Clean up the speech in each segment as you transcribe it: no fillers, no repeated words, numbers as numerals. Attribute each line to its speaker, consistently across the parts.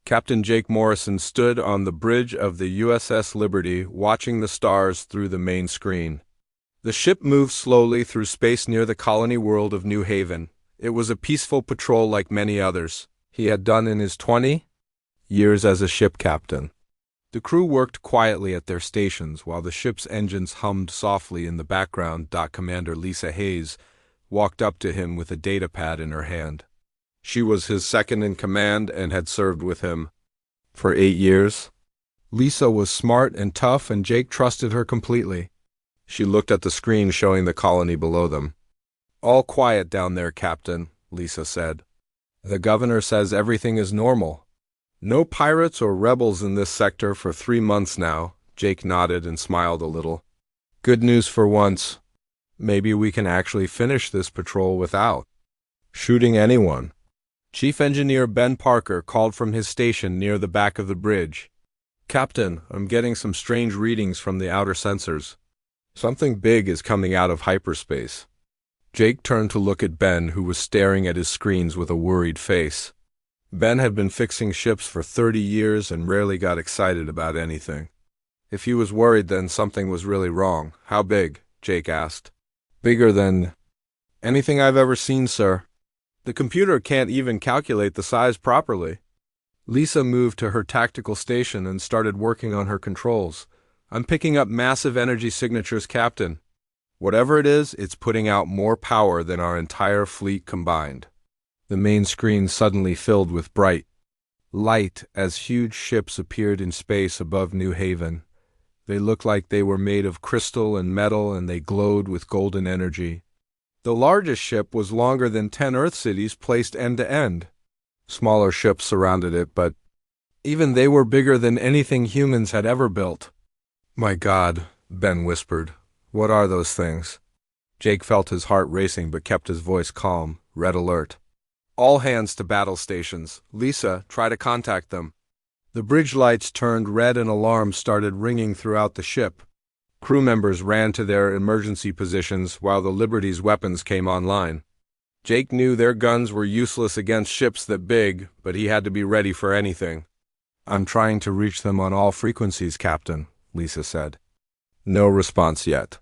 Speaker 1: Captain Jake Morrison stood on the bridge of the USS Liberty, watching the stars through the main screen. The ship moved slowly through space near the colony world of New Haven. It was a peaceful patrol like many others he had done in his 20 years as a ship captain. The crew worked quietly at their stations while the ship's engines hummed softly in the background. Commander Lisa Hayes walked up to him with a data pad in her hand. She was his second in command and had served with him for 8 years. Lisa was smart and tough, and Jake trusted her completely. She looked at the screen showing the colony below them. "All quiet down there, Captain," Lisa said. "The governor says everything is normal. No pirates or rebels in this sector for 3 months now." Jake nodded and smiled a little. "Good news for once. Maybe we can actually finish this patrol without shooting anyone." Chief Engineer Ben Parker called from his station near the back of the bridge. "Captain, I'm getting some strange readings from the outer sensors. Something big is coming out of hyperspace." Jake turned to look at Ben, who was staring at his screens with a worried face. Ben had been fixing ships for 30 years and rarely got excited about anything. If he was worried, then something was really wrong. "How big?" Jake asked. "Bigger than anything I've ever seen, sir. The computer can't even calculate the size properly." Lisa moved to her tactical station and started working on her controls. "I'm picking up massive energy signatures, Captain. Whatever it is, it's putting out more power than our entire fleet combined." The main screen suddenly filled with bright light as huge ships appeared in space above New Haven. They looked like they were made of crystal and metal, and they glowed with golden energy. The largest ship was longer than 10 Earth cities placed end to end. Smaller ships surrounded it, but even they were bigger than anything humans had ever built. "My God," Ben whispered. "What are those things?" Jake felt his heart racing but kept his voice calm. "Red alert. All hands to battle stations. Lisa, try to contact them." The bridge lights turned red and alarms started ringing throughout the ship. Crew members ran to their emergency positions while the Liberty's weapons came online. Jake knew their guns were useless against ships that big, but he had to be ready for anything. "I'm trying to reach them on all frequencies, Captain," Lisa said. No response yet.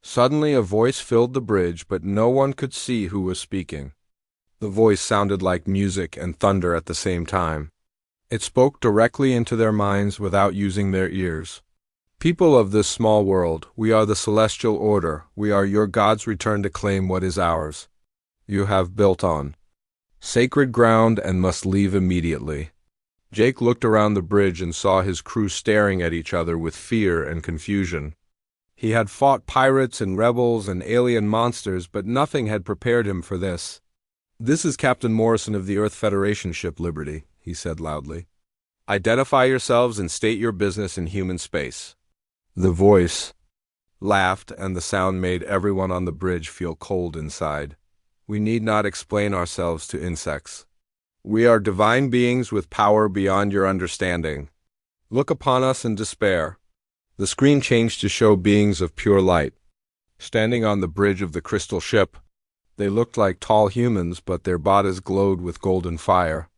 Speaker 1: Suddenly a voice filled the bridge, but no one could see who was speaking. The voice sounded like music and thunder at the same time. It spoke directly into their minds without using their ears. "People of this small world, we are the Celestial Order. We are your gods returned to claim what is ours. You have built on sacred ground and must leave immediately." Jake looked around the bridge and saw his crew staring at each other with fear and confusion. He had fought pirates and rebels and alien monsters, but nothing had prepared him for this. "This is Captain Morrison of the Earth Federation ship Liberty," he said loudly. "Identify yourselves and state your business in human space." The voice laughed, and the sound made everyone on the bridge feel cold inside. "We need not explain ourselves to insects. We are divine beings with power beyond your understanding. Look upon us in despair." The screen changed to show beings of pure light, standing on the bridge of the crystal ship. They looked like tall humans, but their bodies glowed with golden fire.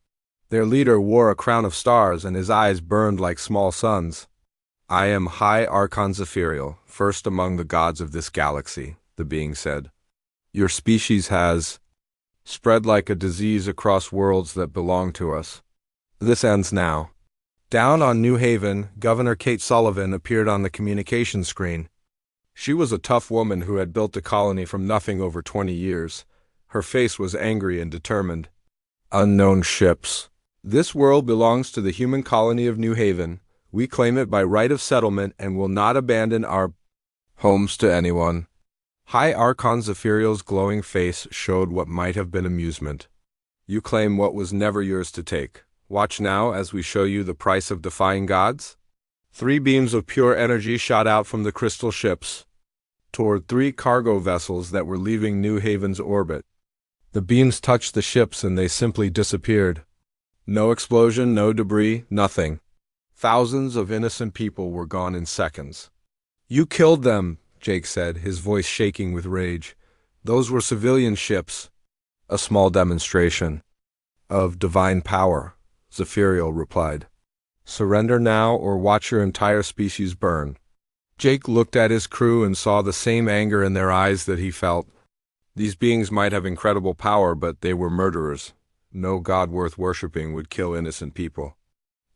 Speaker 1: Their leader wore a crown of stars, and his eyes burned like small suns. "I am High Archon Zephyriel, first among the gods of this galaxy," the being said. "Your species has spread like a disease across worlds that belong to us. This ends now." Down on New Haven, Governor Kate Sullivan appeared on the communication screen. She was a tough woman who had built a colony from nothing over 20 years. Her face was angry and determined. "Unknown ships. This world belongs to the human colony of New Haven. We claim it by right of settlement and will not abandon our homes to anyone." High Archon Zephyriel's glowing face showed what might have been amusement. "You claim what was never yours to take. Watch now as we show you the price of defying gods." 3 beams of pure energy shot out from the crystal ships toward 3 cargo vessels that were leaving New Haven's orbit. The beams touched the ships and they simply disappeared. No explosion, no debris, nothing. Thousands of innocent people were gone in seconds. "You killed them," Jake said, his voice shaking with rage. "Those were civilian ships." "A small demonstration of divine power," Zephyriel replied. Surrender now or watch your entire species burn. Jake looked at his crew and saw the same anger in their eyes that he felt. These beings might have incredible power, but they were murderers. No god worth worshipping would kill innocent people.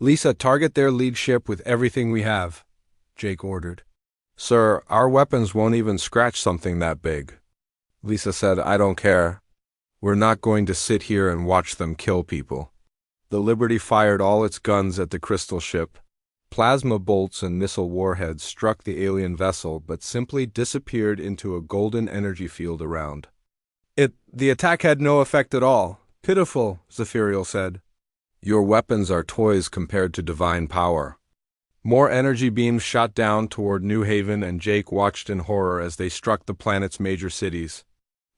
Speaker 1: Lisa, target their lead ship with everything we have, Jake ordered. Sir, our weapons won't even scratch something that big. Lisa said, I don't care. We're not going to sit here and watch them kill people. The Liberty fired all its guns at the crystal ship. Plasma bolts and missile warheads struck the alien vessel but simply disappeared into a golden energy field around. The attack had no effect at all. Pitiful, Zephyriel said. Your weapons are toys compared to divine power. More energy beams shot down toward New Haven, and Jake watched in horror as they struck the planet's major cities.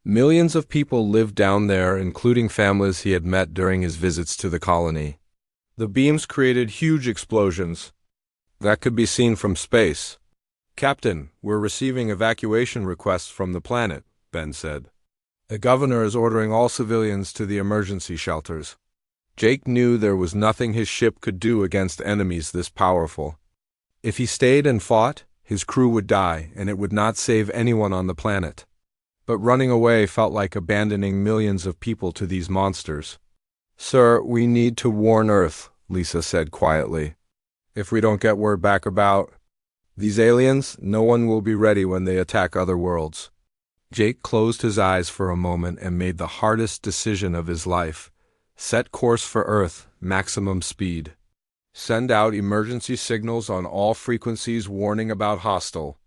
Speaker 1: Millions of people lived down there, including families he had met during his visits to the colony. The beams created huge explosions that could be seen from space. Captain, we're receiving evacuation requests from the planet, Ben said. The governor is ordering all civilians to the emergency shelters. Jake knew there was nothing his ship could do against enemies this powerful. If he stayed and fought, his crew would die, and it would not save anyone on the planet. But running away felt like abandoning millions of people to these monsters. Sir, we need to warn Earth, Lisa said quietly. If we don't get word back about these aliens, no one will be ready when they attack other worlds. Jake closed his eyes for a moment and made the hardest decision of his life. Set course for Earth, maximum speed. Send out emergency signals on all frequencies warning about hostile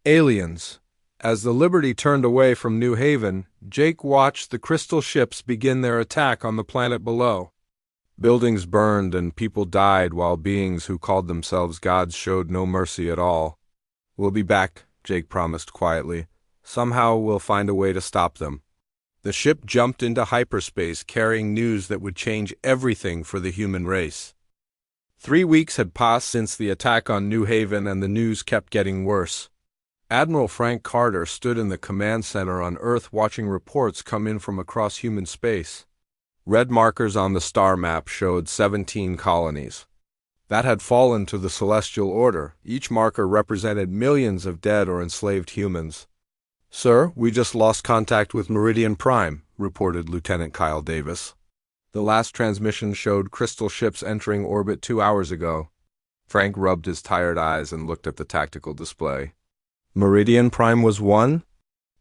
Speaker 1: aliens. As the Liberty turned away from New Haven, Jake watched the crystal ships begin their attack on the planet below. Buildings burned and people died while beings who called themselves gods showed no mercy at all. We'll be back, Jake promised quietly. Somehow we'll find a way to stop them. The ship jumped into hyperspace carrying news that would change everything for the human race. 3 weeks had passed since the attack on New Haven, and the news kept getting worse. Admiral Frank Carter stood in the command center on Earth watching reports come in from across human space. Red markers on the star map showed 17 colonies that had fallen to the celestial order. Each marker represented millions of dead or enslaved humans. Sir, we just lost contact with Meridian Prime, reported Lieutenant Kyle Davis. The last transmission showed crystal ships entering orbit 2 hours ago. Frank rubbed his tired eyes and looked at the tactical display. Meridian Prime was one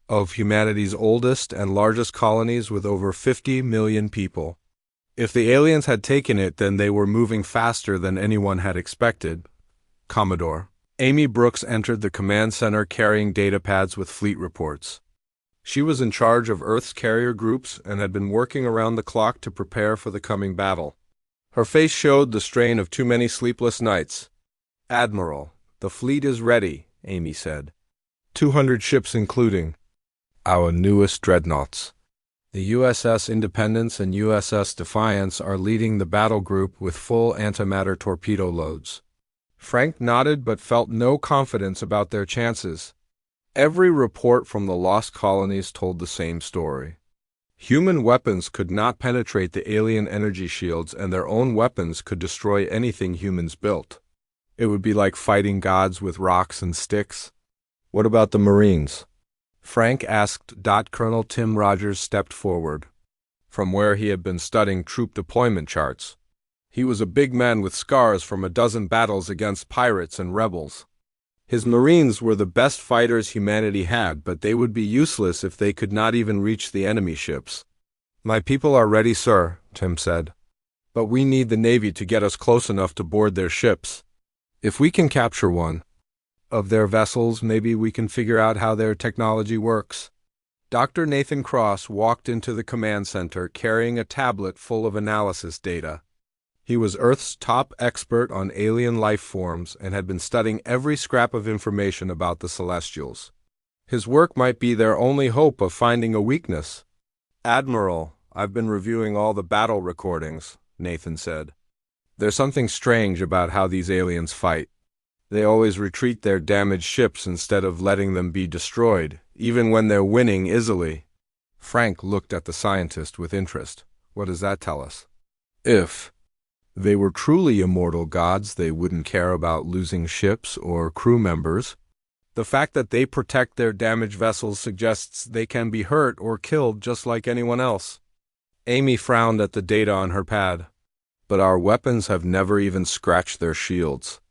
Speaker 1: of humanity's oldest and largest colonies with over 50 million people. If the aliens had taken it, then they were moving faster than anyone had expected. Commodore Amy Brooks entered the command center carrying datapads with fleet reports. She was in charge of Earth's carrier groups and had been working around the clock to prepare for the coming battle. Her face showed the strain of too many sleepless nights. Admiral, the fleet is ready, Amy said. 200 ships including our newest dreadnoughts. The USS Independence and USS Defiance are leading the battle group with full antimatter torpedo loads. Frank nodded but felt no confidence about their chances. Every report from the lost colonies told the same story. Human weapons could not penetrate the alien energy shields, and their own weapons could destroy anything humans built. It would be like fighting gods with rocks and sticks. What about the Marines? Frank asked. Colonel Tim Rogers stepped forward from where he had been studying troop deployment charts. He was a big man with scars from a dozen battles against pirates and rebels. His Marines were the best fighters humanity had, but they would be useless if they could not even reach the enemy ships. My people are ready, sir, Tim said. But we need the Navy to get us close enough to board their ships. If we can capture one of their vessels, maybe we can figure out how their technology works. Dr. Nathan Cross walked into the command center carrying a tablet full of analysis data. He was Earth's top expert on alien life forms and had been studying every scrap of information about the Celestials. His work might be their only hope of finding a weakness. Admiral, I've been reviewing all the battle recordings, Nathan said. There's something strange about how these aliens fight. They always retreat their damaged ships instead of letting them be destroyed, even when they're winning easily. Frank looked at the scientist with interest. What does that tell us? If They were truly immortal gods. They wouldn't care about losing ships or crew members. The fact that they protect their damaged vessels suggests they can be hurt or killed just like anyone else. Amy frowned at the data on her pad. But our weapons have never even scratched their shields.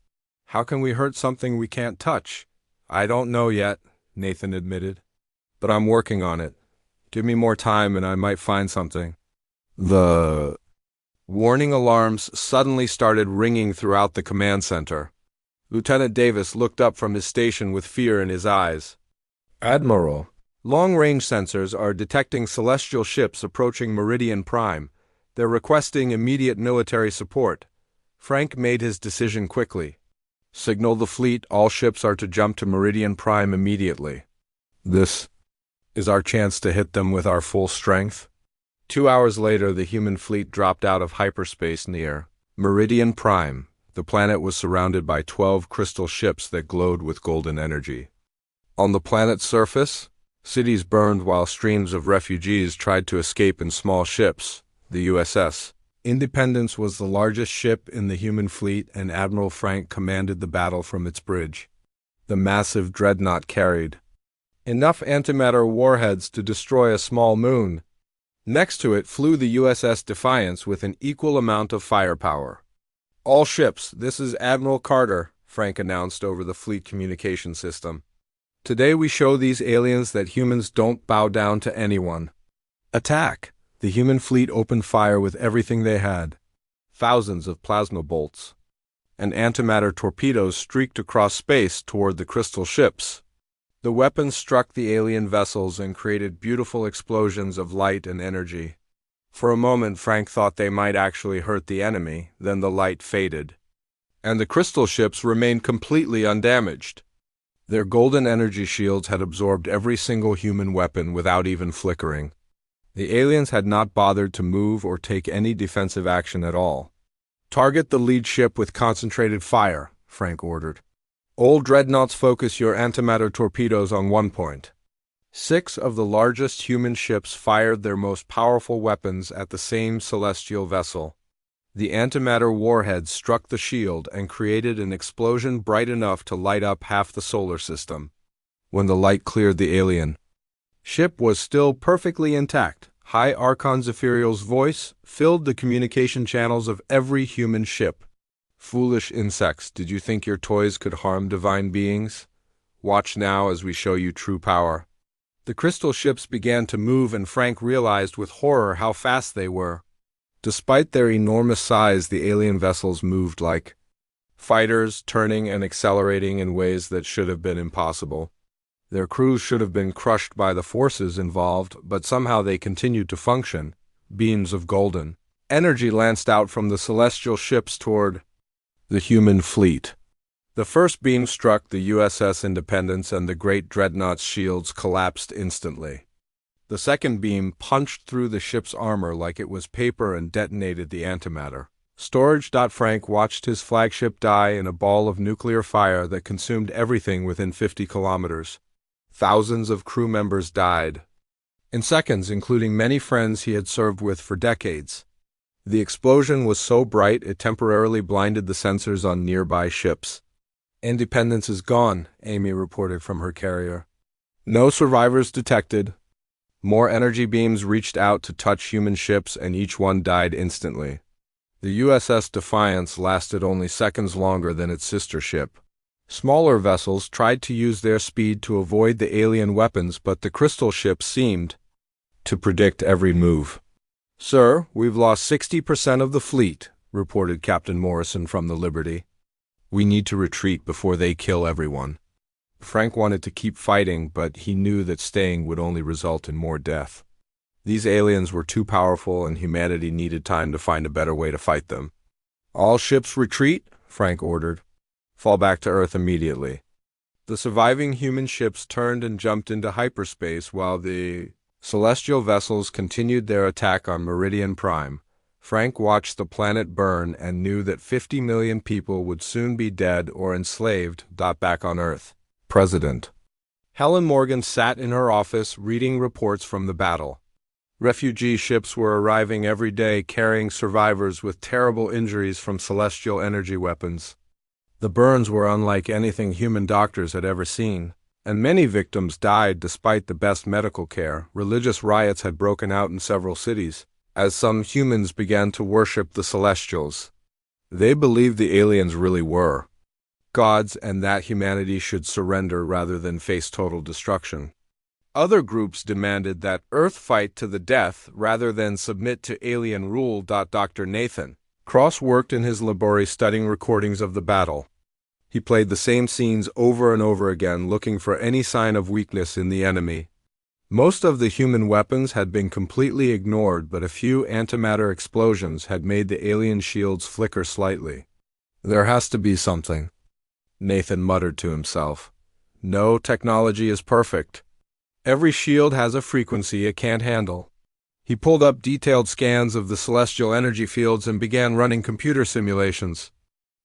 Speaker 1: How can we hurt something we can't touch? I don't know yet, Nathan admitted. But I'm working on it. Give me more time and I might find something. The warning alarms suddenly started ringing throughout the command center. Lieutenant Davis looked up from his station with fear in his eyes. Admiral, long-range sensors are detecting celestial ships approaching Meridian Prime. They're requesting immediate military support. Frank made his decision quickly. Signal the fleet, all ships are to jump to Meridian Prime immediately. This is our chance to hit them with our full strength. 2 hours later, the human fleet dropped out of hyperspace near Meridian Prime. The planet was surrounded by 12 crystal ships that glowed with golden energy. On the planet's surface, cities burned while streams of refugees tried to escape in small ships. The USS Independence was the largest ship in the human fleet, and Admiral Frank commanded the battle from its bridge. The massive dreadnought carried enough antimatter warheads to destroy a small moon. Next to it flew the USS Defiance with an equal amount of firepower. All ships, this is Admiral Carter, Frank announced over the fleet communication system. Today we show these aliens that humans don't bow down to anyone. Attack! The human fleet opened fire with everything they had. Thousands of plasma bolts and antimatter torpedoes streaked across space toward the crystal ships. The weapons struck the alien vessels and created beautiful explosions of light and energy. For a moment, Frank thought they might actually hurt the enemy, then the light faded, and the crystal ships remained completely undamaged. Their golden energy shields had absorbed every single human weapon without even flickering. The aliens had not bothered to move or take any defensive action at all. Target the lead ship with concentrated fire, Frank ordered. All dreadnoughts, focus your antimatter torpedoes on one point. 6 of the largest human ships fired their most powerful weapons at the same celestial vessel. The antimatter warheads struck the shield and created an explosion bright enough to light up half the solar system. When the light cleared, the alien ship was still perfectly intact. High Archon Zephyriel's voice filled the communication channels of every human ship. Foolish insects, did you think your toys could harm divine beings? Watch now as we show you true power. The crystal ships began to move, and Frank realized with horror how fast they were. Despite their enormous size, the alien vessels moved like fighters, turning and accelerating in ways that should have been impossible. Their crews should have been crushed by the forces involved, but somehow they continued to function. Beams of golden energy lanced out from the celestial ships toward the human fleet. The first beam struck the USS Independence, and the great dreadnought's shields collapsed instantly. The second beam punched through the ship's armor like it was paper and detonated the antimatter. Storage. Frank watched his flagship die in a ball of nuclear fire that consumed everything within 50 kilometers. Thousands of crew members died in seconds, including many friends he had served with for decades. The explosion was so bright it temporarily blinded the sensors on nearby ships. Independence is gone, Amy reported from her carrier. No survivors detected. More energy beams reached out to touch human ships, and each one died instantly. The USS Defiance lasted only seconds longer than its sister ship. Smaller vessels tried to use their speed to avoid the alien weapons, but the crystal ships seemed to predict every move. Sir, we've lost 60% of the fleet, reported Captain Morrison from the Liberty. We need to retreat before they kill everyone. Frank wanted to keep fighting, but he knew that staying would only result in more death. These aliens were too powerful, and humanity needed time to find a better way to fight them. All ships retreat, Frank ordered. Fall back to Earth immediately. The surviving human ships turned and jumped into hyperspace while the celestial vessels continued their attack on Meridian Prime. Frank watched the planet burn and knew that 50 million people would soon be dead or enslaved. Back on Earth, President Helen Morgan sat in her office reading reports from the battle. Refugee ships were arriving every day carrying survivors with terrible injuries from celestial energy weapons. The burns were unlike anything human doctors had ever seen, and many victims died despite the best medical care. Religious riots had broken out in several cities, as some humans began to worship the Celestials. They believed the aliens really were gods and that humanity should surrender rather than face total destruction. Other groups demanded that Earth fight to the death rather than submit to alien rule. Dr. Nathan Cross worked in his laboratory studying recordings of the battle. He played the same scenes over and over again, looking for any sign of weakness in the enemy. Most of the human weapons had been completely ignored, but a few antimatter explosions had made the alien shields flicker slightly. "There has to be something," Nathan muttered to himself. "No technology is perfect. Every shield has a frequency it can't handle." He pulled up detailed scans of the celestial energy fields and began running computer simulations.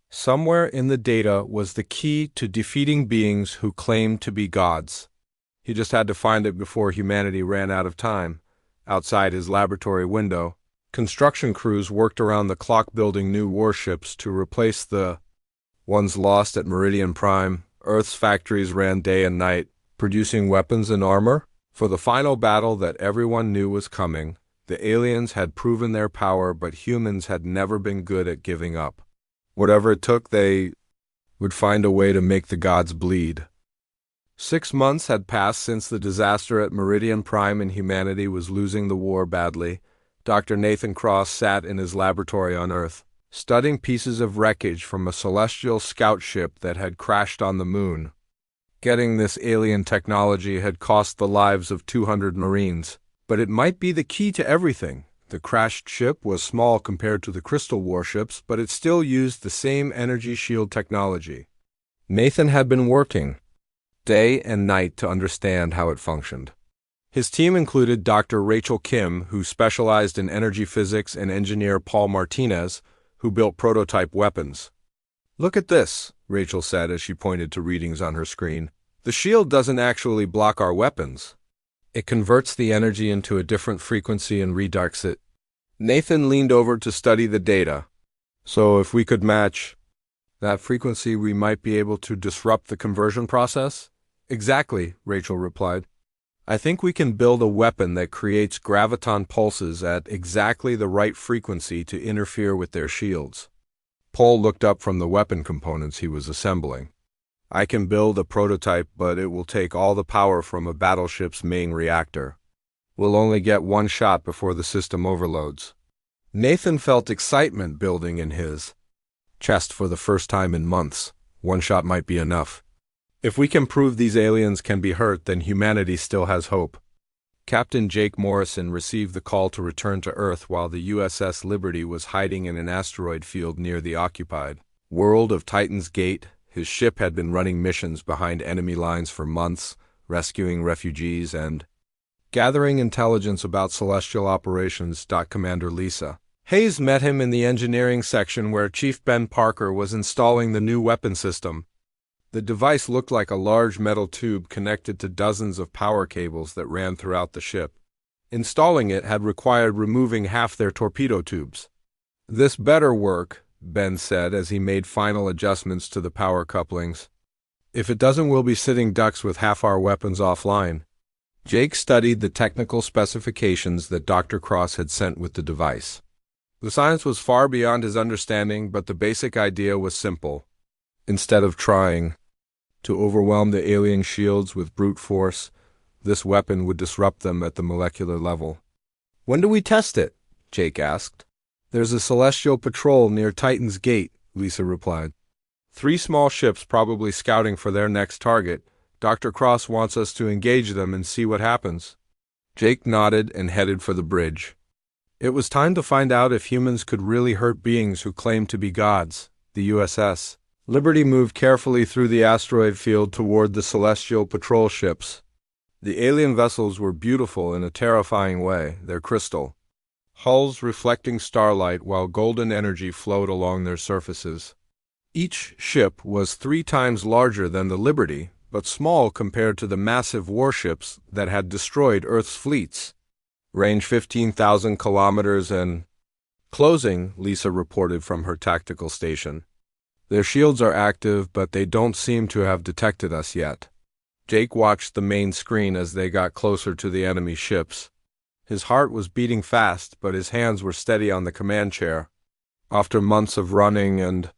Speaker 1: Somewhere in the data was the key to defeating beings who claimed to be gods. He just had to find it before humanity ran out of time. Outside his laboratory window, construction crews worked around the clock building new warships to replace the ones lost at Meridian Prime. Earth's factories ran day and night, producing weapons and armor for the final battle that everyone knew was coming. The aliens had proven their power, but humans had never been good at giving up. Whatever it took, they would find a way to make the gods bleed. 6 months had passed since the disaster at Meridian Prime, and humanity was losing the war badly. Dr. Nathan Cross sat in his laboratory on Earth, studying pieces of wreckage from a celestial scout ship that had crashed on the moon. Getting this alien technology had cost the lives of 200 Marines, but it might be the key to everything. The crashed ship was small compared to the crystal warships, but it still used the same energy shield technology. Nathan had been working day and night to understand how it functioned. His team included Dr. Rachel Kim, who specialized in energy physics, and engineer Paul Martinez, who built prototype weapons. "Look at this," Rachel said as she pointed to readings on her screen. "The shield doesn't actually block our weapons. It converts the energy into a different frequency and redirects it." Nathan leaned over to study the data. "So if we could match that frequency, we might be able to disrupt the conversion process?" "Exactly," Rachel replied. "I think we can build a weapon that creates graviton pulses at exactly the right frequency to interfere with their shields." Paul looked up from the weapon components he was assembling. "I can build a prototype, but it will take all the power from a battleship's main reactor. We'll only get one shot before the system overloads." Nathan felt excitement building in his chest for the first time in months. One shot might be enough. If we can prove these aliens can be hurt, then humanity still has hope. Captain Jake Morrison received the call to return to Earth while the USS Liberty was hiding in an asteroid field near the occupied world of Titan's Gate. His ship had been running missions behind enemy lines for months, rescuing refugees and gathering intelligence about celestial operations. Commander Lisa Hayes met him in the engineering section where Chief Ben Parker was installing the new weapon system. The device looked like a large metal tube connected to dozens of power cables that ran throughout the ship. Installing it had required removing half their torpedo tubes. "This better work," Ben said as he made final adjustments to the power couplings. "If it doesn't, we'll be sitting ducks with half our weapons offline." Jake studied the technical specifications that Dr. Cross had sent with the device. The science was far beyond his understanding, but the basic idea was simple. Instead of trying to overwhelm the alien shields with brute force, this weapon would disrupt them at the molecular level. "When do we test it?" Jake asked. "There's a celestial patrol near Titan's Gate," Lisa replied. "3 small ships probably scouting for their next target. Dr. Cross wants us to engage them and see what happens." Jake nodded and headed for the bridge. It was time to find out if humans could really hurt beings who claimed to be gods. The USS Liberty moved carefully through the asteroid field toward the celestial patrol ships. The alien vessels were beautiful in a terrifying way, their crystal hulls reflecting starlight while golden energy flowed along their surfaces. Each ship was 3 times larger than the Liberty, but small compared to the massive warships that had destroyed Earth's fleets. Range 15,000 kilometers and closing, Lisa reported from her tactical station. Their shields are active, but they don't seem to have detected us yet. Jake watched the main screen as they got closer to the enemy ships. His heart was beating fast, but his hands were steady on the command chair. After months of running and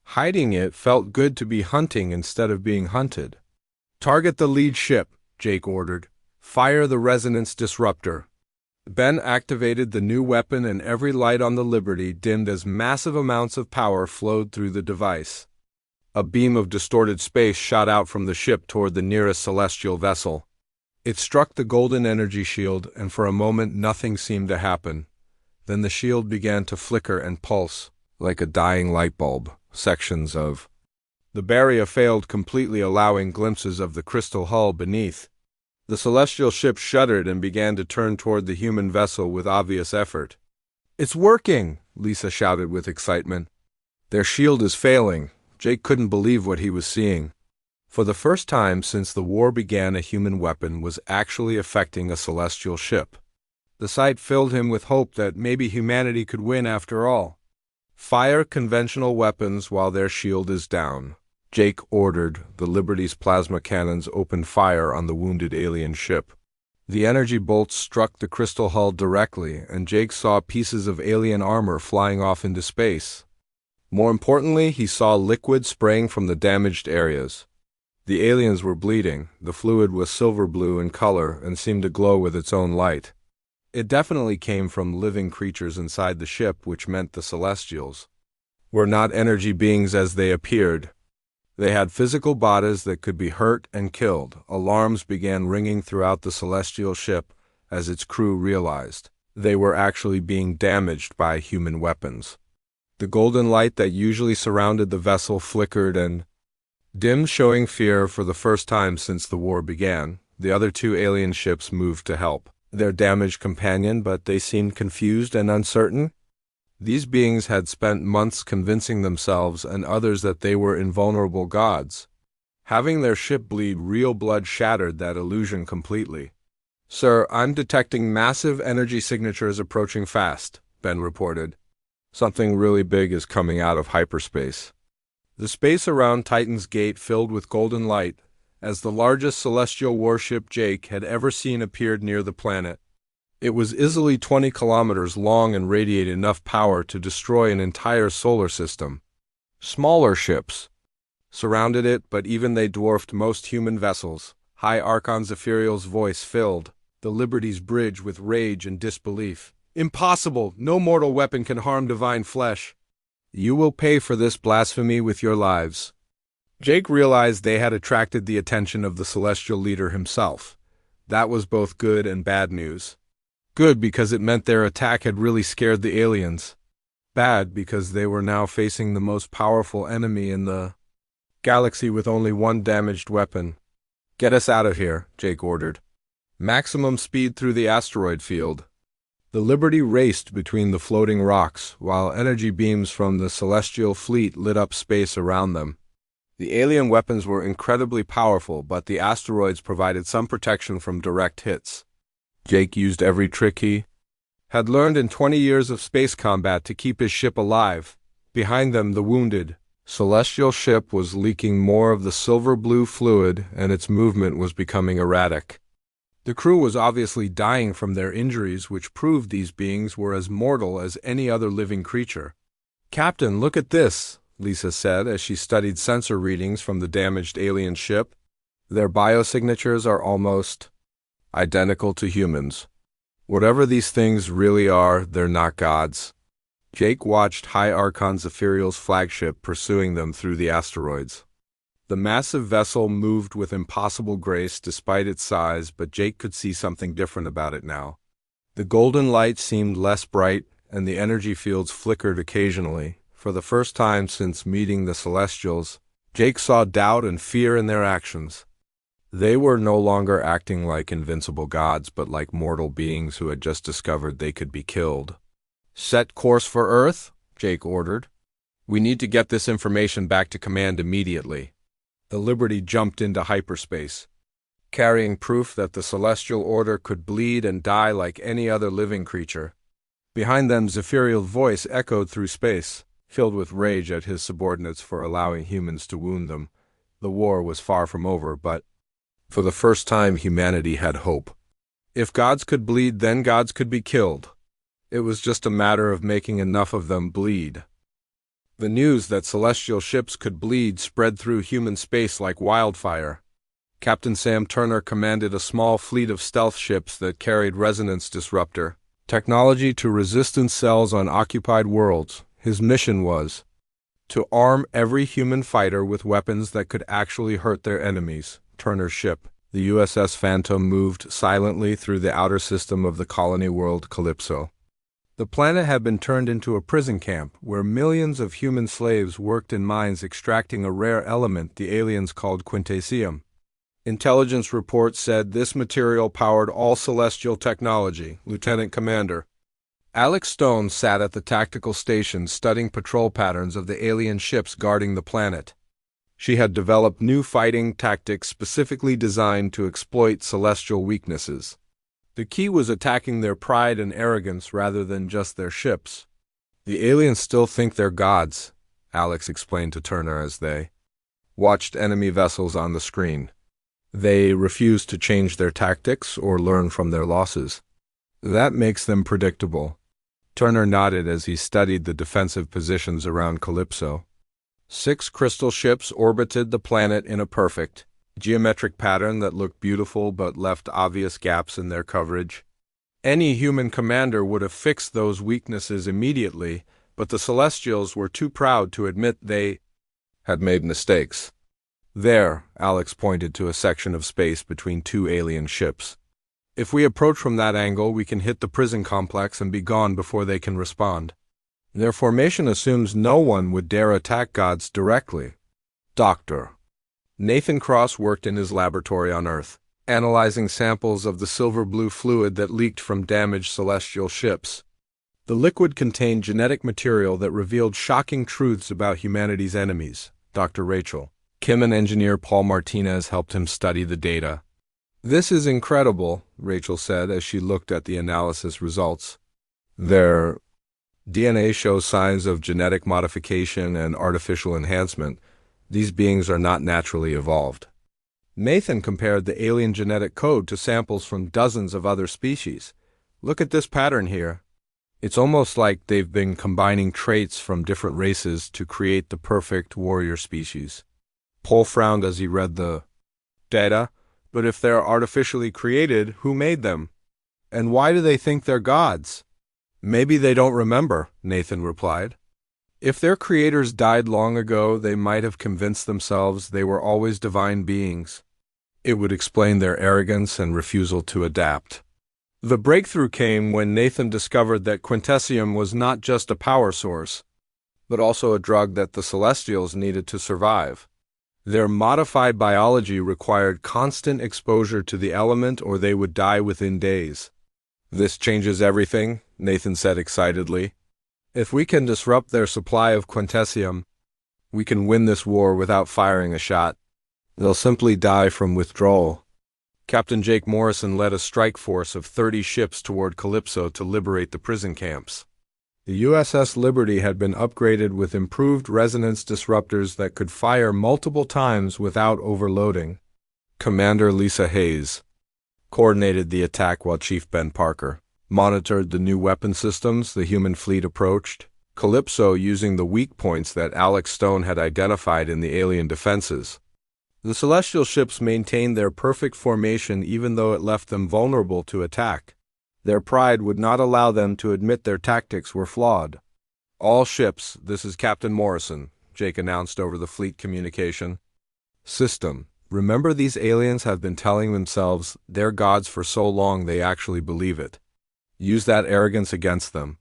Speaker 1: hiding, it felt good to be hunting instead of being hunted. Target the lead ship, Jake ordered. Fire the resonance disruptor. Ben activated the new weapon and every light on the Liberty dimmed as massive amounts of power flowed through the device. A beam of distorted space shot out from the ship toward the nearest celestial vessel. It struck the golden energy shield, and for a moment nothing seemed to happen. Then the shield began to flicker and pulse, like a dying light bulb. Sections of the barrier failed completely, allowing glimpses of the crystal hull beneath. The celestial ship shuddered and began to turn toward the human vessel with obvious effort. "It's working!" Lisa shouted with excitement. "Their shield is failing." Jake couldn't believe what he was seeing. For the first time since the war began, a human weapon was actually affecting a celestial ship. The sight filled him with hope that maybe humanity could win after all. "Fire conventional weapons while their shield is down," Jake ordered. The Liberty's plasma cannons opened fire on the wounded alien ship. The energy bolts struck the crystal hull directly, and Jake saw pieces of alien armor flying off into space. More importantly, he saw liquid spraying from the damaged areas. The aliens were bleeding. The fluid was silver blue in color and seemed to glow with its own light. It definitely came from living creatures inside the ship, which meant the Celestials were not energy beings as they appeared. They had physical bodies that could be hurt and killed. Alarms began ringing throughout the celestial ship as its crew realized they were actually being damaged by human weapons. The golden light that usually surrounded the vessel flickered and dimmed, showing fear for the first time since the war began. The other two alien ships moved to help their damaged companion, but they seemed confused and uncertain. These beings had spent months convincing themselves and others that they were invulnerable gods. Having their ship bleed real blood shattered that illusion completely. "Sir, I'm detecting massive energy signatures approaching fast," Ben reported. "Something really big is coming out of hyperspace." The space around Titan's gate filled with golden light as the largest celestial warship Jake had ever seen appeared near the planet. It was easily 20 kilometers long and radiated enough power to destroy an entire solar system. Smaller ships surrounded it, but even they dwarfed most human vessels. High Archon Zephyriel's voice filled the Liberty's bridge with rage and disbelief. "Impossible! No mortal weapon can harm divine flesh. You will pay for this blasphemy with your lives." Jake realized they had attracted the attention of the celestial leader himself. That was both good and bad news. Good because it meant their attack had really scared the aliens. Bad because they were now facing the most powerful enemy in the galaxy with only one damaged weapon. "Get us out of here," Jake ordered. "Maximum speed through the asteroid field." The Liberty raced between the floating rocks, while energy beams from the celestial fleet lit up space around them. The alien weapons were incredibly powerful, but the asteroids provided some protection from direct hits. Jake used every trick he had learned in 20 years of space combat to keep his ship alive. Behind them, the wounded celestial ship was leaking more of the silver-blue fluid, and its movement was becoming erratic. The crew was obviously dying from their injuries, which proved these beings were as mortal as any other living creature. "Captain, look at this," Lisa said as she studied sensor readings from the damaged alien ship. "Their biosignatures are almost identical to humans. Whatever these things really are, they're not gods." Jake watched High Archon Zephyriel's flagship pursuing them through the asteroids. The massive vessel moved with impossible grace despite its size, but Jake could see something different about it now. The golden light seemed less bright, and the energy fields flickered occasionally. For the first time since meeting the Celestials, Jake saw doubt and fear in their actions. They were no longer acting like invincible gods, but like mortal beings who had just discovered they could be killed. "Set course for Earth," Jake ordered. "We need to get this information back to command immediately." The Liberty jumped into hyperspace. carrying proof that the celestial order could bleed and die like any other living creature. Behind them, Zephyriel's voice echoed through space, filled with rage at his subordinates for allowing humans to wound them. The war was far from over, but for the first time humanity had hope. If gods could bleed, then gods could be killed. It was just a matter of making enough of them bleed. The news that celestial ships could bleed spread through human space like wildfire. Captain Sam Turner commanded a small fleet of stealth ships that carried resonance disruptor technology to resistance cells on occupied worlds. His mission was to arm every human fighter with weapons that could actually hurt their enemies. Turner's ship, the USS Phantom, moved silently through the outer system of the colony world Calypso. The planet had been turned into a prison camp where millions of human slaves worked in mines extracting a rare element the aliens called quintessentium. Intelligence reports said this material powered all celestial technology. Lieutenant Commander Alex Stone sat at the tactical station studying patrol patterns of the alien ships guarding the planet. She had developed new fighting tactics specifically designed to exploit celestial weaknesses. The key was attacking their pride and arrogance rather than just their ships. The aliens still think they're gods, Alex explained to Turner as they watched enemy vessels on the screen. They refuse to change their tactics or learn from their losses. That makes them predictable. Turner nodded as he studied the defensive positions around Calypso. 6 crystal ships orbited the planet in a perfect, geometric pattern that looked beautiful but left obvious gaps in their coverage. Any human commander would have fixed those weaknesses immediately, but the Celestials were too proud to admit they had made mistakes. There, Alex pointed to a section of space between 2 alien ships. If we approach from that angle, we can hit the prison complex and be gone before they can respond. Their formation assumes no one would dare attack gods directly. Dr. Nathan Cross worked in his laboratory on Earth, analyzing samples of the silver-blue fluid that leaked from damaged celestial ships. The liquid contained genetic material that revealed shocking truths about humanity's enemies. Dr. Rachel Kim and engineer Paul Martinez helped him study the data. This is incredible, Rachel said as she looked at the analysis results. Their DNA shows signs of genetic modification and artificial enhancement. These beings are not naturally evolved. Nathan compared the alien genetic code to samples from dozens of other species. Look at this pattern here. It's almost like they've been combining traits from different races to create the perfect warrior species. Paul frowned as he read the data. But if they're artificially created, who made them? And why do they think they're gods? Maybe they don't remember, Nathan replied. If their creators died long ago, they might have convinced themselves they were always divine beings. It would explain their arrogance and refusal to adapt. The breakthrough came when Nathan discovered that quintessentium was not just a power source, but also a drug that the Celestials needed to survive. Their modified biology required constant exposure to the element or they would die within days. This changes everything, Nathan said excitedly. If we can disrupt their supply of quintessentium, we can win this war without firing a shot. They'll simply die from withdrawal. Captain Jake Morrison led a strike force of 30 ships toward Calypso to liberate the prison camps. The USS Liberty had been upgraded with improved resonance disruptors that could fire multiple times without overloading. Commander Lisa Hayes coordinated the attack while Chief Ben Parker monitored the new weapon systems the human fleet approached. Calypso using the weak points that Alex Stone had identified in the alien defenses. The celestial ships maintained their perfect formation even though it left them vulnerable to attack. Their pride would not allow them to admit their tactics were flawed. All ships, this is Captain Morrison, Jake announced over the fleet communication system. Remember, these aliens have been telling themselves they're gods for so long they actually believe it. Use that arrogance against them.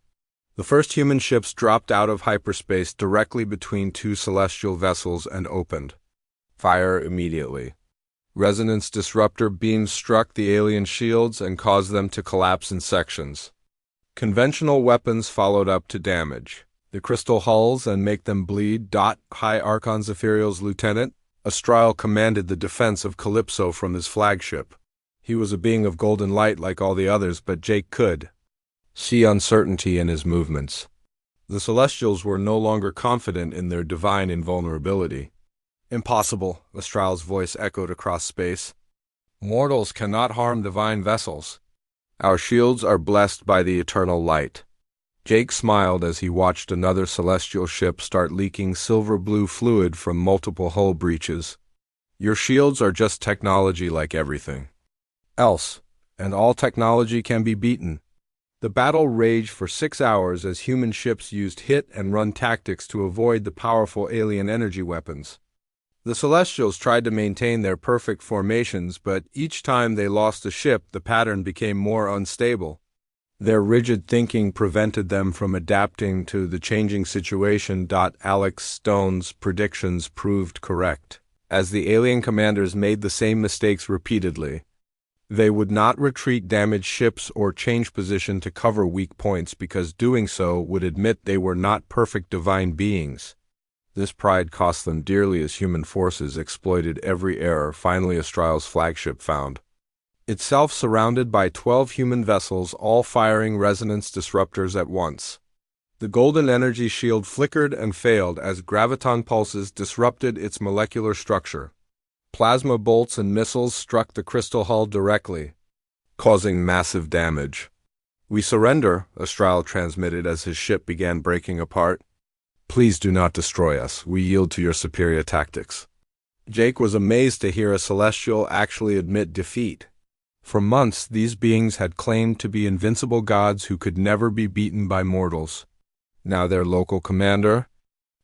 Speaker 1: The first human ships dropped out of hyperspace directly between 2 celestial vessels and opened fire immediately. Resonance disruptor beams struck the alien shields and caused them to collapse in sections. Conventional weapons followed up to damage the crystal hulls and make them bleed. High Archon Zephyriel's lieutenant, Astral commanded the defense of Calypso from his flagship. He was a being of golden light like all the others, but Jake could see uncertainty in his movements. The Celestials were no longer confident in their divine invulnerability. "Impossible," Astral's voice echoed across space. "Mortals cannot harm divine vessels. Our shields are blessed by the eternal light." Jake smiled as he watched another celestial ship start leaking silver-blue fluid from multiple hull breaches. "Your shields are just technology like everything else, and all technology can be beaten." The battle raged for 6 hours as human ships used hit-and-run tactics to avoid the powerful alien energy weapons. The Celestials tried to maintain their perfect formations, but each time they lost a ship, the pattern became more unstable. Their rigid thinking prevented them from adapting to the changing situation. Alex Stone's predictions proved correct, as the alien commanders made the same mistakes repeatedly. They would not retreat damaged ships or change position to cover weak points because doing so would admit they were not perfect divine beings. This pride cost them dearly as human forces exploited every error. Finally, Astral's flagship found itself surrounded by 12 human vessels, all firing resonance disruptors at once. The golden energy shield flickered and failed as graviton pulses disrupted its molecular structure. Plasma bolts and missiles struck the crystal hull directly, causing massive damage. "We surrender," Astral transmitted as his ship began breaking apart. "Please do not destroy us. We yield to your superior tactics." Jake was amazed to hear a Celestial actually admit defeat. For months, these beings had claimed to be invincible gods who could never be beaten by mortals. Now their local commander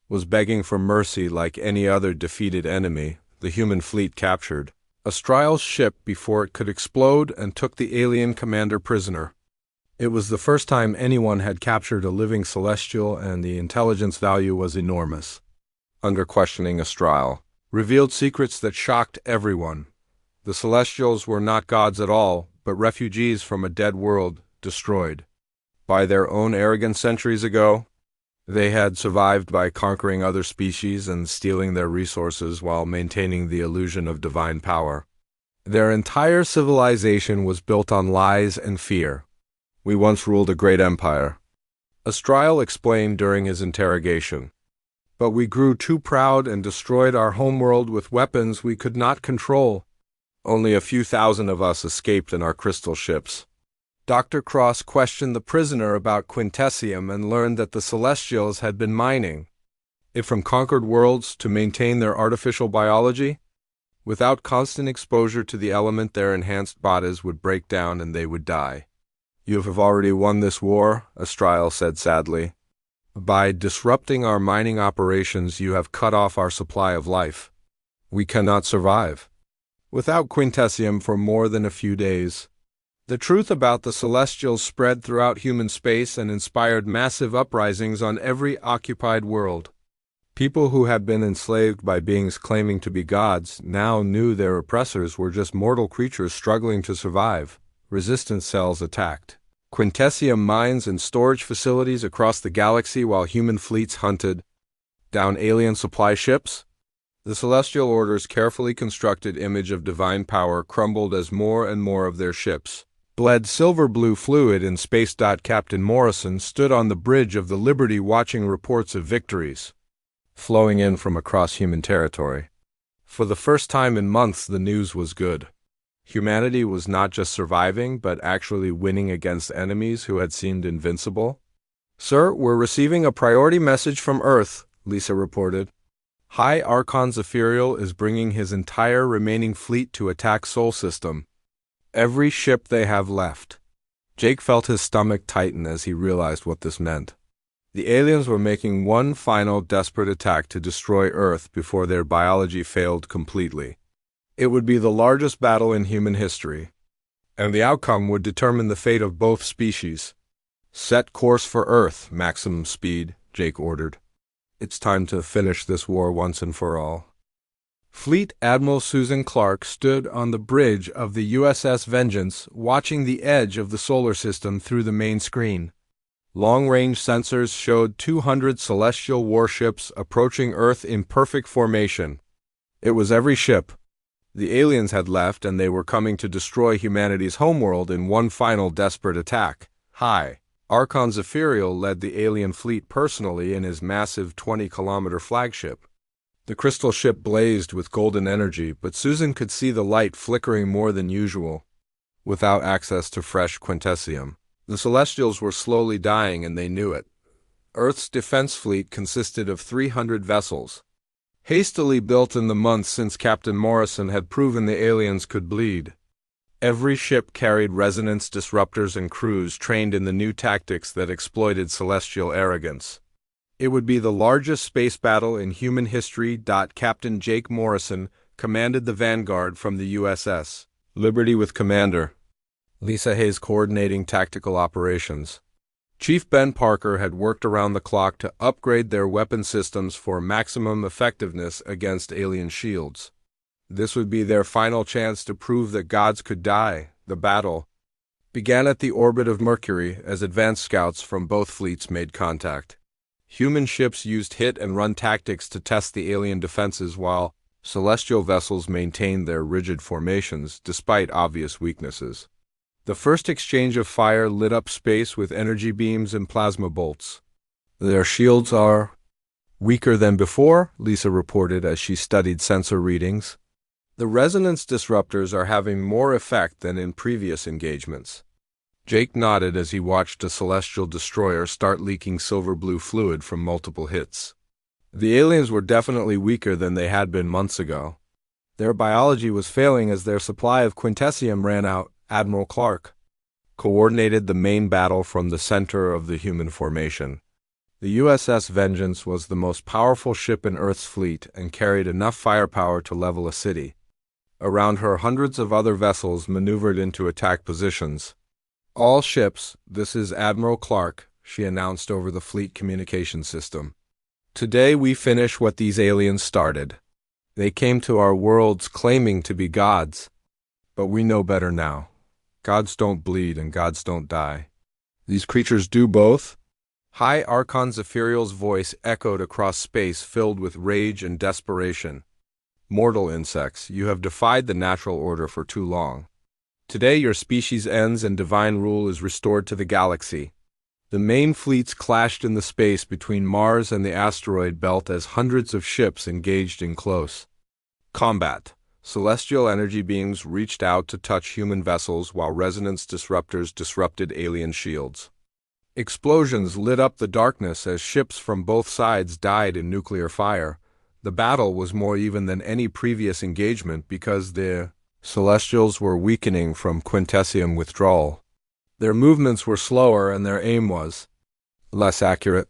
Speaker 1: was begging for mercy like any other defeated enemy. The human fleet captured Astral's ship before it could explode and took the alien commander prisoner. It was the first time anyone had captured a living Celestial, and the intelligence value was enormous. Under questioning, Astral revealed secrets that shocked everyone. The Celestials were not gods at all, but refugees from a dead world, destroyed by their own arrogance centuries ago. They had survived by conquering other species and stealing their resources while maintaining the illusion of divine power. Their entire civilization was built on lies and fear. "We once ruled a great empire," Astral explained during his interrogation. "But we grew too proud and destroyed our homeworld with weapons we could not control. Only a few thousand of us escaped in our crystal ships." Dr. Cross questioned the prisoner about quintessium and learned that the Celestials had been mining it from conquered worlds to maintain their artificial biology. Without constant exposure to the element, their enhanced bodies would break down and they would die. "You have already won this war," Astral said sadly. "By disrupting our mining operations, you have cut off our supply of life. We cannot survive without quintessium for more than a few days." The truth about the Celestials spread throughout human space and inspired massive uprisings on every occupied world. People who had been enslaved by beings claiming to be gods now knew their oppressors were just mortal creatures struggling to survive. Resistance cells attacked quintessium mines and storage facilities across the galaxy while human fleets hunted down alien supply ships. The Celestial Order's carefully constructed image of divine power crumbled as more and more of their ships bled silver-blue fluid in space. Captain Morrison stood on the bridge of the Liberty watching reports of victories flowing in from across human territory. For the first time in months, the news was good. Humanity was not just surviving, but actually winning against enemies who had seemed invincible. "Sir, we're receiving a priority message from Earth," Lisa reported. "High Archon Zephyriel is bringing his entire remaining fleet to attack Sol System. Every ship they have left." Jake felt his stomach tighten as he realized what this meant. The aliens were making one final desperate attack to destroy Earth before their biology failed completely. It would be the largest battle in human history, and the outcome would determine the fate of both species. "Set course for Earth, maximum speed," Jake ordered. "It's time to finish this war once and for all." Fleet Admiral Susan Clark stood on the bridge of the USS Vengeance, watching the edge of the solar system through the main screen. Long-range sensors showed 200 celestial warships approaching Earth in perfect formation. It was every ship. The aliens had left and they were coming to destroy humanity's homeworld in one final desperate attack. Hi. Archon Zephyriel led the alien fleet personally in his massive 20-kilometer flagship. The crystal ship blazed with golden energy, but Susan could see the light flickering more than usual. Without access to fresh quintessium, the Celestials were slowly dying and they knew it. Earth's defense fleet consisted of 300 vessels, hastily built in the months since Captain Morrison had proven the aliens could bleed. Every ship carried resonance disruptors and crews trained in the new tactics that exploited celestial arrogance. It would be the largest space battle in human history. Captain Jake Morrison commanded the vanguard from the USS Liberty with Commander Lisa Hayes coordinating tactical operations. Chief Ben Parker had worked around the clock to upgrade their weapon systems for maximum effectiveness against alien shields. This would be their final chance to prove that gods could die. The battle began at the orbit of Mercury as advanced scouts from both fleets made contact. Human ships used hit-and-run tactics to test the alien defenses while celestial vessels maintained their rigid formations despite obvious weaknesses. The first exchange of fire lit up space with energy beams and plasma bolts. Their shields are weaker than before, Lisa reported as she studied sensor readings. The resonance disruptors are having more effect than in previous engagements. Jake nodded as he watched a celestial destroyer start leaking silver-blue fluid from multiple hits. The aliens were definitely weaker than they had been months ago. Their biology was failing as their supply of quintessium ran out. Admiral Clark coordinated the main battle from the center of the human formation. The USS Vengeance was the most powerful ship in Earth's fleet and carried enough firepower to level a city. Around her, hundreds of other vessels maneuvered into attack positions. All ships, this is Admiral Clark, she announced over the fleet communication system. Today we finish what these aliens started. They came to our worlds claiming to be gods. But we know better now. Gods don't bleed and gods don't die. These creatures do both? High Archon Zephyriel's voice echoed across space filled with rage and desperation. Mortal insects, you have defied the natural order for too long. Today your species ends and divine rule is restored to the galaxy. The main fleets clashed in the space between Mars and the asteroid belt as hundreds of ships engaged in close combat. Celestial energy beams reached out to touch human vessels while resonance disruptors disrupted alien shields. Explosions lit up the darkness as ships from both sides died in nuclear fire. The battle was more even than any previous engagement because the Celestials were weakening from quintessium withdrawal. Their movements were slower and their aim was less accurate.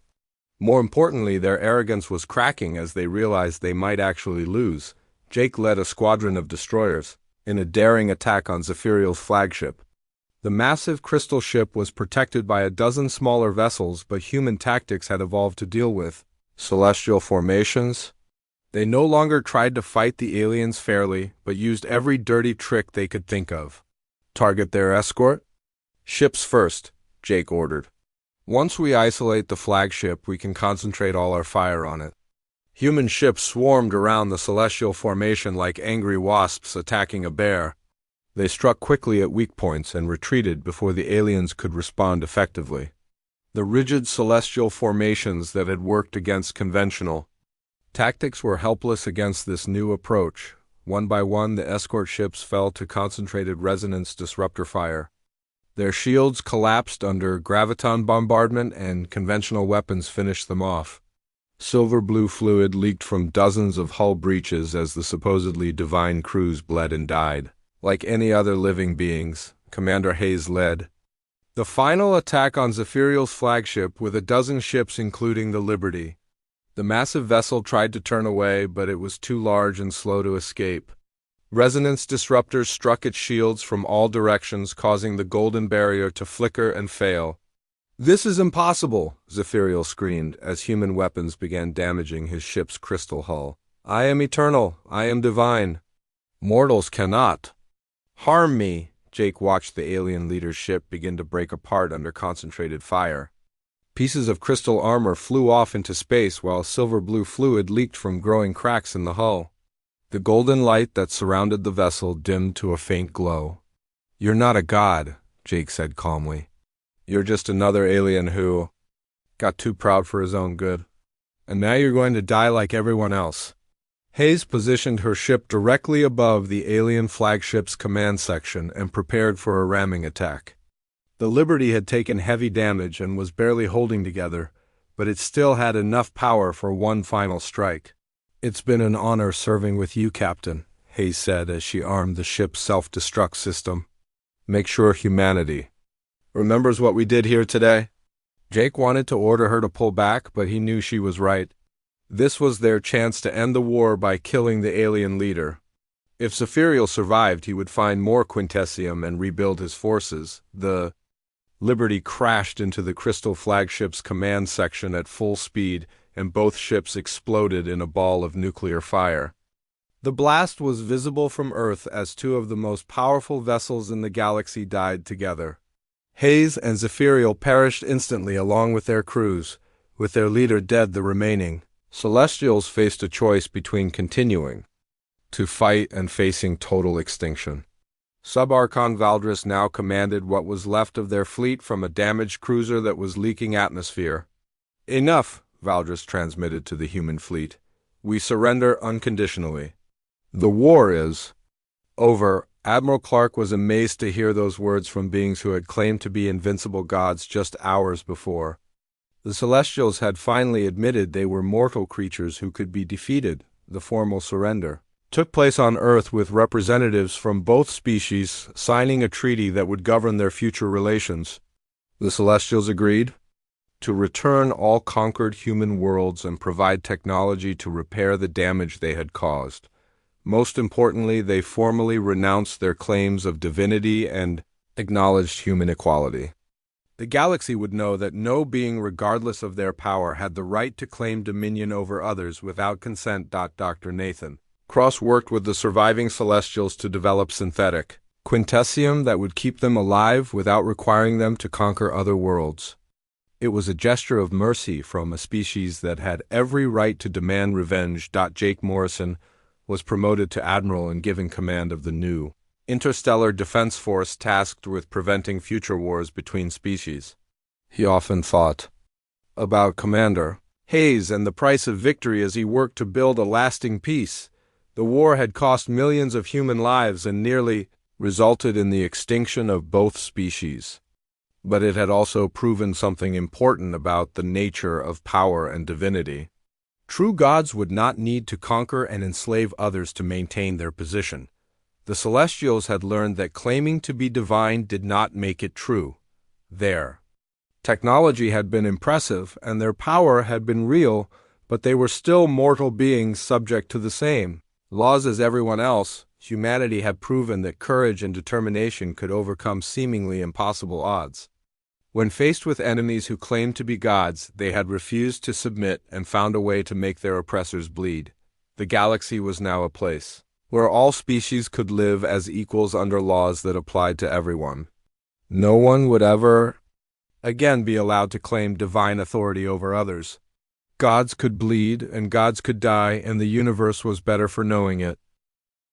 Speaker 1: More importantly, their arrogance was cracking as they realized they might actually lose. Jake led a squadron of destroyers in a daring attack on Zephyriel's flagship. The massive crystal ship was protected by a dozen smaller vessels, but human tactics had evolved to deal with celestial formations. They no longer tried to fight the aliens fairly, but used every dirty trick they could think of. Target their escort? Ships first, Jake ordered. Once we isolate the flagship, we can concentrate all our fire on it. Human ships swarmed around the celestial formation like angry wasps attacking a bear. They struck quickly at weak points and retreated before the aliens could respond effectively. The rigid celestial formations that had worked against conventional tactics were helpless against this new approach. One by one, the escort ships fell to concentrated resonance disruptor fire. Their shields collapsed under graviton bombardment and conventional weapons finished them off. Silver-blue fluid leaked from dozens of hull breaches as the supposedly divine crews bled and died. Like any other living beings, Commander Hayes led the final attack on Zephyriel's flagship with a dozen ships including the Liberty. The massive vessel tried to turn away, but it was too large and slow to escape. Resonance disruptors struck its shields from all directions, causing the golden barrier to flicker and fail. "This is impossible," Zephyriel screamed as human weapons began damaging his ship's crystal hull. "I am eternal. I am divine. Mortals cannot harm me." Jake watched the alien leader's ship begin to break apart under concentrated fire. Pieces of crystal armor flew off into space while silver-blue fluid leaked from growing cracks in the hull. The golden light that surrounded the vessel dimmed to a faint glow. "You're not a god," Jake said calmly. "You're just another alien who got too proud for his own good. And now you're going to die like everyone else." Hayes positioned her ship directly above the alien flagship's command section and prepared for a ramming attack. The Liberty had taken heavy damage and was barely holding together, but it still had enough power for one final strike. "It's been an honor serving with you, Captain," Hayes said as she armed the ship's self-destruct system. "Make sure humanity remembers what we did here today." Jake wanted to order her to pull back, but he knew she was right. This was their chance to end the war by killing the alien leader. If Zephyriel survived, he would find more quintessium and rebuild his forces. The Liberty crashed into the Crystal flagship's command section at full speed, and both ships exploded in a ball of nuclear fire. The blast was visible from Earth as two of the most powerful vessels in the galaxy died together. Hayes and Zephyriel perished instantly along with their crews, with their leader dead. The remaining Celestials faced a choice between continuing to fight and facing total extinction. Subarchon Valdris now commanded what was left of their fleet from a damaged cruiser that was leaking atmosphere. "Enough," Valdris transmitted to the human fleet. "We surrender unconditionally. The war is over." Admiral Clark was amazed to hear those words from beings who had claimed to be invincible gods just hours before. The Celestials had finally admitted they were mortal creatures who could be defeated. The formal surrender took place on Earth, with representatives from both species signing a treaty that would govern their future relations. The Celestials agreed to return all conquered human worlds and provide technology to repair the damage they had caused. Most importantly, they formally renounced their claims of divinity and acknowledged human equality. The galaxy would know that no being, regardless of their power, had the right to claim dominion over others without consent. Dr. Nathan Cross worked with the surviving Celestials to develop synthetic quintessium that would keep them alive without requiring them to conquer other worlds. It was a gesture of mercy from a species that had every right to demand revenge. Jake Morrison was promoted to admiral and given command of the new Interstellar Defense Force tasked with preventing future wars between species. He often thought about Commander Hayes and the price of victory as he worked to build a lasting peace. The war had cost millions of human lives and nearly resulted in the extinction of both species. But it had also proven something important about the nature of power and divinity. True gods would not need to conquer and enslave others to maintain their position. The Celestials had learned that claiming to be divine did not make it true. Their technology had been impressive and their power had been real, but they were still mortal beings subject to the same laws as everyone else. Humanity had proven that courage and determination could overcome seemingly impossible odds. When faced with enemies who claimed to be gods, they had refused to submit and found a way to make their oppressors bleed. The galaxy was now a place where all species could live as equals under laws that applied to everyone. No one would ever again be allowed to claim divine authority over others. Gods could bleed and gods could die, and the universe was better for knowing it.